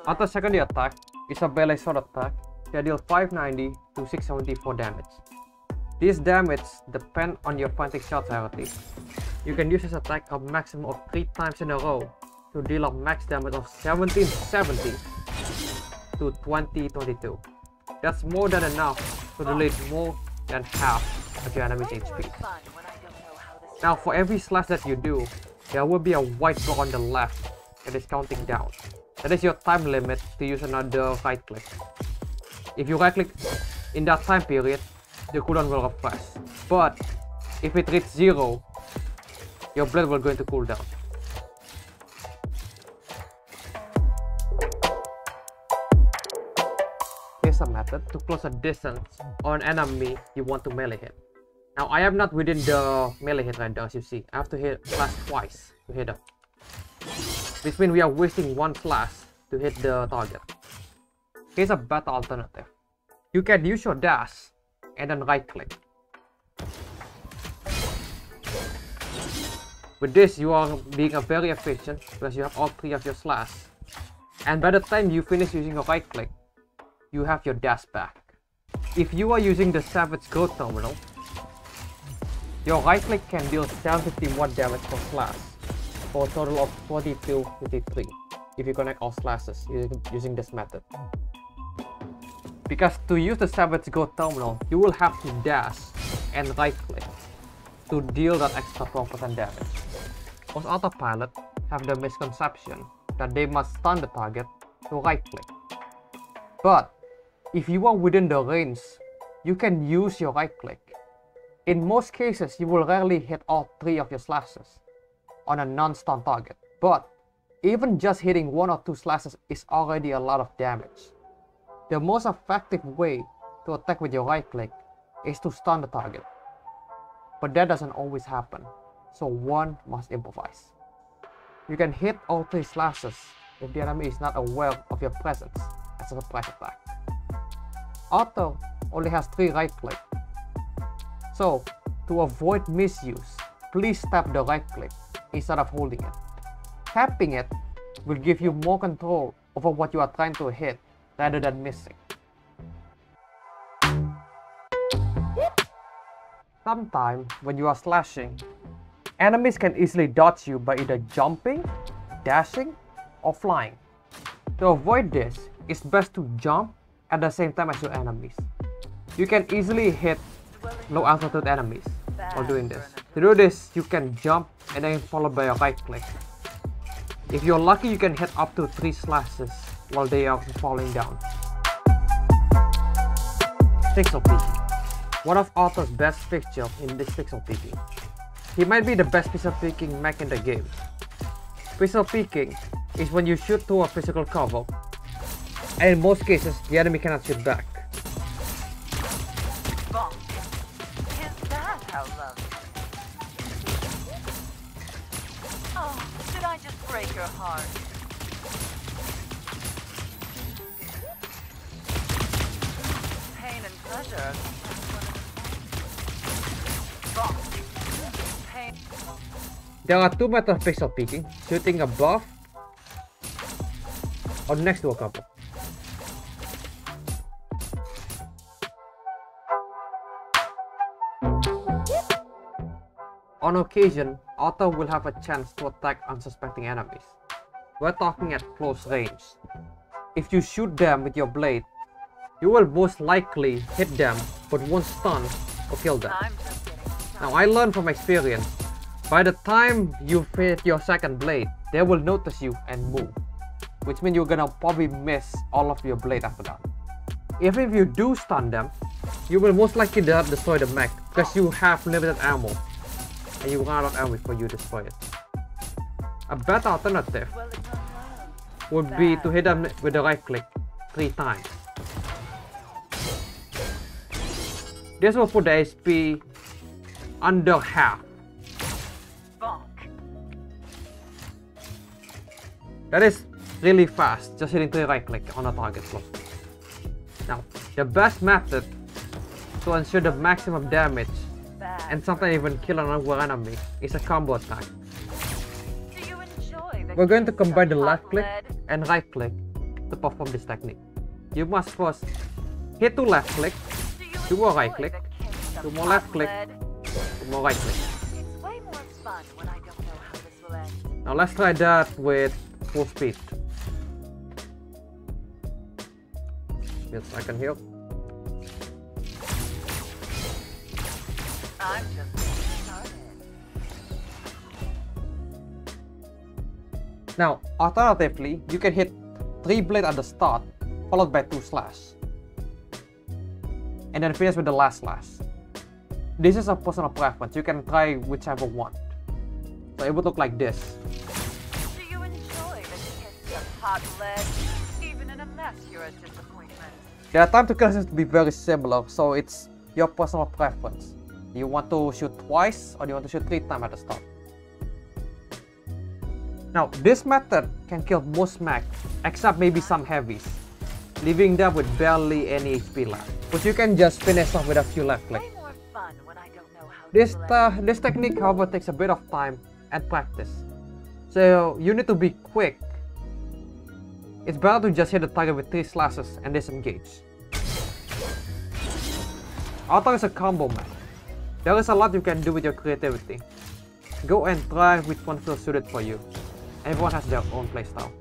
Auto secondary attack is a melee sword attack that deals 590 to 674 damage. This damage depends on your fighting shot variety. You can use this attack a maximum of 3 times in a row to deal a max damage of 1770 to 2022. That's more than enough to delete more than half of your enemy's HP. Now for every slash that you do, there will be a white block on the left that is counting down. That is your time limit to use another right click. If you right click in that time period, the cooldown will refresh. But if it reaches 0, your blade will go into cooldown. Here's a method to close a distance on an enemy you want to melee hit. Now I am not within the melee hit right now, as you see. I have to hit slash twice to hit them. Which means we are wasting 1 slash to hit the target. Here's a better alternative. You can use your dash and then right click. With this, you are being very efficient because you have all 3 of your slash. And by the time you finish using your right click, you have your dash back. If you are using the Savage Growth Terminal, your right click can deal 751 damage per slash for a total of 4253 if you connect all slashes using this method. Because to use the Savage Growth Terminal, you will have to dash and right click to deal that extra 12% damage. Most autopilot have the misconception that they must stun the target to right click. But if you are within the range, you can use your right click. In most cases, you will rarely hit all 3 of your slashes on a non-stun target. But even just hitting 1 or 2 slashes is already a lot of damage. The most effective way to attack with your right click is to stun the target. But that doesn't always happen, so one must improvise. You can hit all 3 slashes if the enemy is not aware of your presence as a surprise attack. Auto only has 3 right click. So, to avoid misuse, please tap the right click instead of holding it. Tapping it will give you more control over what you are trying to hit rather than missing. Sometimes when you are slashing, enemies can easily dodge you by either jumping, dashing, or flying. To avoid this, it's best to jump at the same time as your enemies. You can easily hit low altitude enemies while doing this. To do this, you can jump and then followed by a right click. If you're lucky, you can hit up to 3 slashes while they are falling down. Pixel peeking. One of Auto's best fixtures in this pixel peeking. He might be the best pixel peeking mech in the game. Pixel peeking is when you shoot through a physical cover, and in most cases, the enemy cannot shoot back. Is that how love is? Oh, did I just break your heart? Pain and pleasure. Pain. There are 2 methods of pixel peeking: shooting above or next to a cover. On occasion, Auto will have a chance to attack unsuspecting enemies. We're talking at close range. If you shoot them with your blade, you will most likely hit them but won't stun or kill them. Now I learned from experience, by the time you hit your second blade, they will notice you and move, which means you're gonna probably miss all of your blade after that. Even if you do stun them, you will most likely destroy the mech because you have limited ammo and you run out of ammo before you destroy it. A better alternative would be to hit them with the right click 3 times. This will put the HP under half. That is really fast, just hitting 3 right click on a target close. Now, the best method to ensure the maximum damage and sometimes even kill another enemy is a combo attack. We're going to combine the left click and right click to perform this technique. You must first hit to left click, do more right click, do more left click, do more right click. It's way more fun when I don't know how this will end. Now let's try that with full speed. Yes, I can heal. I'm just getting started. Now, alternatively, you can hit 3 blade at the start, followed by 2 slash. And then finish with the last slash. This is a personal preference, you can try whichever one. So it would look like this. Do you enjoy the kiss of hot lead? Even in a mess, you're a disappointment. The time to kill seems to be very similar, so it's your personal preference. Do you want to shoot twice, or do you want to shoot 3 times at the start? Now, this method can kill most mechs, except maybe some heavies, leaving them with barely any HP left. But you can just finish off with a few left clicks. Way more fun when I don't know how This technique, however, takes a bit of time and practice. So you need to be quick. It's better to just hit the target with 3 slashes and disengage. Auto is a combo mech. There is a lot you can do with your creativity. Go and try which one feels suited for you. Everyone has their own playstyle.